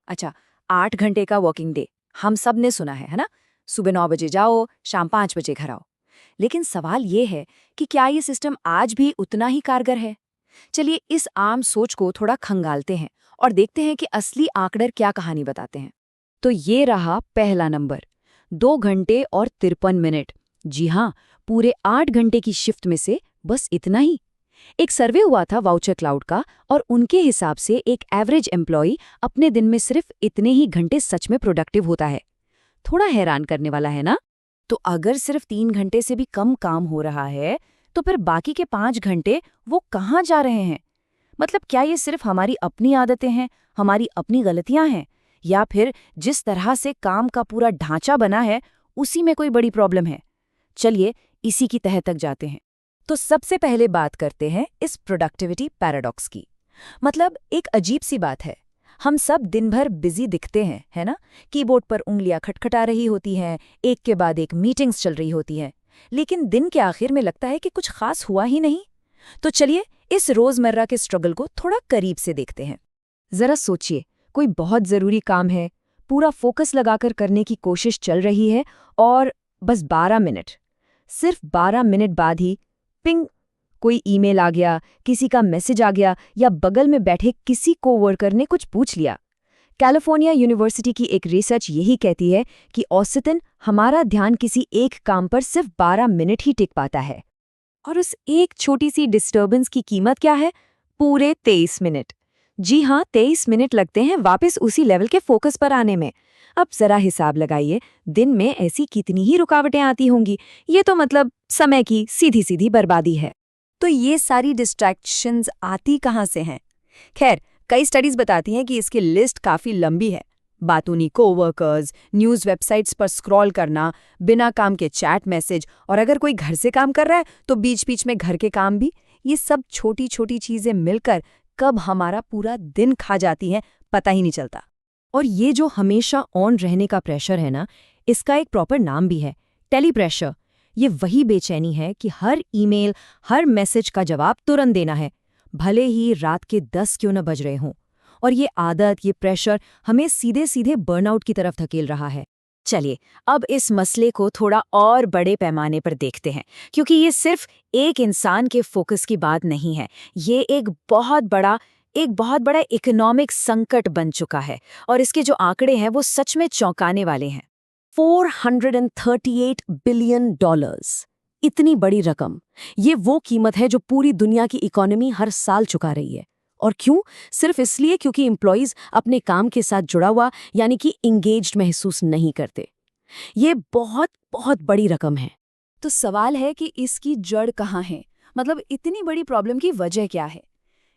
अच्छा, 8 घंटे का वर्किंग डे हम सब ने सुना है ना? सुबह 9 बजे जाओ, शाम 5 बजे घर आओ। लेकिन सवाल ये है कि क्या ये सिस्टम आज भी उतना ही कारगर है? चलिए इस आम सोच को थोड़ा खंगालते हैं और देखते हैं कि असली आंकड़े क्या कहानी बताते हैं। तो ये रहा पहला नंबर, 2 घंटे और 53 मिनट। जी हाँ, पूरे 8 घंटे की शिफ्ट में से बस इतना ही। एक सर्वे हुआ था वाउचर क्लाउड का, और उनके हिसाब से एक एवरेज एम्प्लॉई अपने दिन में सिर्फ इतने ही घंटे सच में प्रोडक्टिव होता है। थोड़ा हैरान करने वाला है ना? तो अगर सिर्फ 3 घंटे से भी कम काम हो रहा है, तो फिर बाकी के 5 घंटे वो कहाँ जा रहे हैं? मतलब क्या ये सिर्फ हमारी अपनी आदतें हैं, हमारी अपनी गलतियां हैं, या फिर जिस तरह से काम का पूरा ढांचा बना है उसी में कोई बड़ी प्रॉब्लम है? चलिए इसी की तह तक जाते हैं। तो सबसे पहले बात करते हैं इस प्रोडक्टिविटी पैराडॉक्स की। मतलब एक अजीब सी बात है, हम सब दिन भर बिजी दिखते हैं, है ना? कीबोर्ड पर उंगलियां खटखटा रही होती हैं, एक के बाद एक मीटिंग्स चल रही होती हैं, लेकिन दिन के आखिर में लगता है कि कुछ खास हुआ ही नहीं। तो चलिए इस रोजमर्रा के स्ट्रगल को थोड़ा करीब से देखते हैं। जरा सोचिए, कोई बहुत जरूरी काम है, पूरा फोकस लगाकर करने की कोशिश चल रही है, और बस 12 मिनट, सिर्फ 12 मिनट बाद ही पिंग, कोई ईमेल आ गया, किसी का मैसेज आ गया, या बगल में बैठे किसी कोवर्कर ने कुछ पूछ लिया। कैलिफोर्निया यूनिवर्सिटी की एक रिसर्च यही कहती है कि औसतन हमारा ध्यान किसी एक काम पर सिर्फ 12 मिनट ही टिक पाता है। और उस एक छोटी सी डिस्टर्बेंस की कीमत क्या है? पूरे 23 मिनट। जी हाँ, 23 मिनट लगते हैं वापस उसी लेवल के फोकस पर आने में। अब जरा हिसाब लगाइए, दिन में ऐसी कितनी ही रुकावटें आती होंगी। ये तो मतलब समय की सीधी सीधी बर्बादी है। तो ये सारी डिस्ट्रैक्शंस आती कहाँ से हैं? खैर, कई स्टडीज बताती हैं कि इसकी लिस्ट काफ़ी लंबी है। बातूनी कोवर्कर्स, न्यूज़ वेबसाइट्स पर स्क्रॉल करना, बिना काम के चैट मैसेज, और अगर कोई घर से काम कर रहा है तो बीच बीच में घर के काम भी। ये सब छोटी छोटी चीज़ें मिलकर कब हमारा पूरा दिन खा जाती हैं, पता ही नहीं चलता। और ये जो हमेशा ऑन रहने का प्रेशर है ना, इसका एक प्रॉपर नाम भी है, टेली प्रेशर। ये वही बेचैनी है कि हर ईमेल, हर मैसेज का जवाब तुरंत देना है, भले ही रात के 10 क्यों न बज रहे हों। और ये आदत, ये प्रेशर हमें सीधे सीधे बर्नआउट की तरफ धकेल रहा है। चलिए अब इस मसले को थोड़ा और बड़े पैमाने पर देखते हैं, क्योंकि ये सिर्फ एक इंसान के फोकस की बात नहीं है। ये एक बहुत बड़ा इकोनॉमिक संकट बन चुका है, और इसके जो आंकड़े हैं वो सच में चौंकाने वाले हैं। $438 बिलियन। इतनी बड़ी रकम, ये वो कीमत है जो पूरी दुनिया की इकोनॉमी हर साल चुका रही है। और क्यों? सिर्फ इसलिए क्योंकि एम्प्लॉइज अपने काम के साथ जुड़ा हुआ, यानी कि इंगेज्ड महसूस नहीं करते। ये बहुत बहुत बड़ी रकम है। तो सवाल है कि इसकी जड़ कहाँ है? मतलब इतनी बड़ी प्रॉब्लम की वजह क्या है?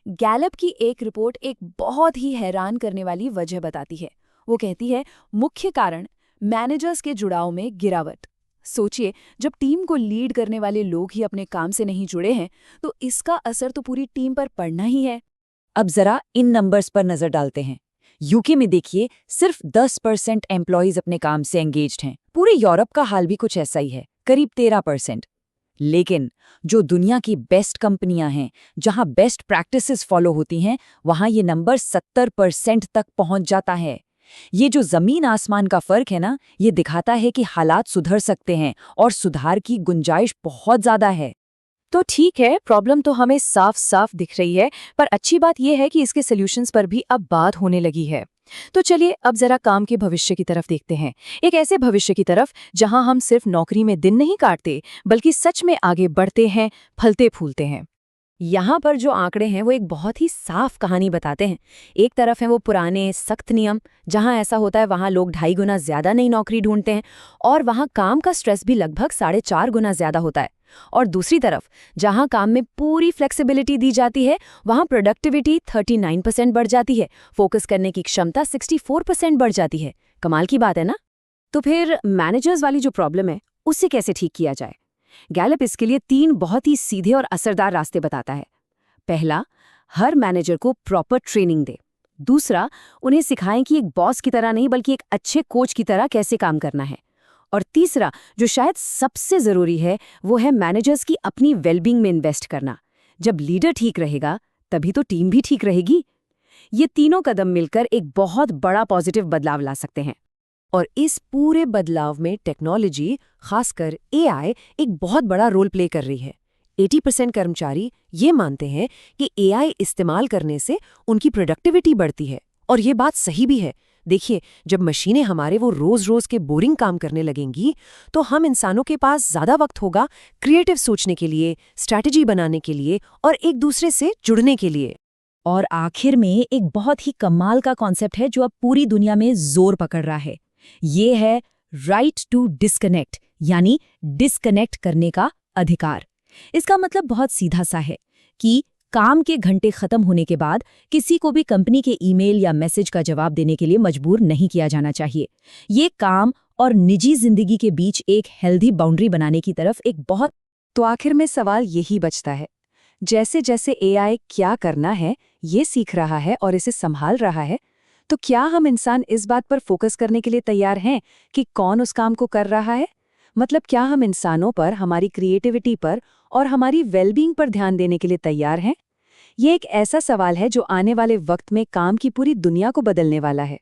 गैलप की एक रिपोर्ट एक बहुत ही हैरान करने वाली वजह बताती है। वो कहती है, मुख्य कारण मैनेजर्स के जुड़ाव में गिरावट। सोचिए, जब टीम को लीड करने वाले लोग ही अपने काम से नहीं जुड़े हैं, तो इसका असर तो पूरी टीम पर पड़ना ही है। अब जरा इन नंबर्स पर नजर डालते हैं। यूके में देखिए, सिर्फ 10% एम्प्लॉइज अपने काम से एंगेज्ड हैं। पूरे यूरोप का हाल भी कुछ ऐसा ही है, करीब 13%। लेकिन जो दुनिया की बेस्ट कंपनियां हैं, जहां बेस्ट प्रैक्टिसेस फॉलो होती हैं, वहां ये नंबर 70% तक पहुंच जाता है। ये जो जमीन आसमान का फर्क है ना, ये दिखाता है कि हालात सुधर सकते हैं और सुधार की गुंजाइश बहुत ज्यादा है। तो ठीक है, प्रॉब्लम तो हमें साफ साफ दिख रही है, पर अच्छी बात यह है कि इसके सॉल्यूशंस पर भी अब बात होने लगी है। तो चलिए अब जरा काम के भविष्य की तरफ देखते हैं। एक ऐसे भविष्य की तरफ जहां हम सिर्फ नौकरी में दिन नहीं काटते, बल्कि सच में आगे बढ़ते हैं, फलते फूलते हैं। यहाँ पर जो आंकड़े हैं वो एक बहुत ही साफ कहानी बताते हैं। एक तरफ है वो पुराने सख्त नियम, जहाँ ऐसा होता है वहाँ लोग 2.5 गुना ज्यादा नई नौकरी ढूंढते हैं, और वहाँ काम का स्ट्रेस भी लगभग 4.5 गुना ज्यादा होता है। और दूसरी तरफ जहाँ काम में पूरी फ्लेक्सिबिलिटी दी जाती है, वहाँ प्रोडक्टिविटी 39% बढ़ जाती है, फोकस करने की क्षमता 64% बढ़ जाती है। कमाल की बात है ना? तो फिर मैनेजर्स वाली जो प्रॉब्लम है, उससे कैसे ठीक किया जाए? गैलप इसके लिए 3 बहुत ही सीधे और असरदार रास्ते बताता है। पहला, हर मैनेजर को प्रॉपर ट्रेनिंग दे। दूसरा, उन्हें सिखाएं कि एक बॉस की तरह नहीं बल्कि एक अच्छे कोच की तरह कैसे काम करना है। और तीसरा, जो शायद सबसे जरूरी है, वो है मैनेजर्स की अपनी वेलबींग में इन्वेस्ट करना। जब लीडर ठीक रहेगा, तभी तो टीम भी ठीक रहेगी। ये तीनों कदम मिलकर एक बहुत बड़ा पॉजिटिव बदलाव ला सकते हैं। और इस पूरे बदलाव में टेक्नोलॉजी, खासकर एआई, एक बहुत बड़ा रोल प्ले कर रही है। 80% कर्मचारी ये मानते हैं कि एआई इस्तेमाल करने से उनकी प्रोडक्टिविटी बढ़ती है, और ये बात सही भी है। देखिए, जब मशीनें हमारे वो रोज-रोज के बोरिंग काम करने लगेंगी, तो हम इंसानों के पास ज़्यादा वक्त होगा क्रिएटिव सोचने के लिए, स्ट्रैटेजी बनाने के लिए और एक दूसरे से जुड़ने के लिए। और आखिर में एक बहुत ही कमाल का कॉन्सेप्ट है जो अब पूरी दुनिया में जोर पकड़ रहा है। ये है राइट टू डिस्कनेक्ट, यानी डिस्कनेक्ट करने का अधिकार। इसका मतलब बहुत सीधा सा है कि काम के घंटे खत्म होने के बाद किसी को भी कंपनी के ईमेल या मैसेज का जवाब देने के लिए मजबूर नहीं किया जाना चाहिए। ये काम और निजी जिंदगी के बीच एक हेल्दी बाउंड्री बनाने की तरफ एक बहुत। तो आखिर में सवाल यही बचता है, जैसे जैसे एआई क्या करना है ये सीख रहा है और इसे संभाल रहा है, तो क्या हम इंसान इस बात पर फोकस करने के लिए तैयार हैं कि कौन उस काम को कर रहा है? मतलब क्या हम इंसानों पर, हमारी क्रिएटिविटी पर और हमारी वेलबींग पर ध्यान देने के लिए तैयार हैं? ये एक ऐसा सवाल है जो आने वाले वक्त में काम की पूरी दुनिया को बदलने वाला है।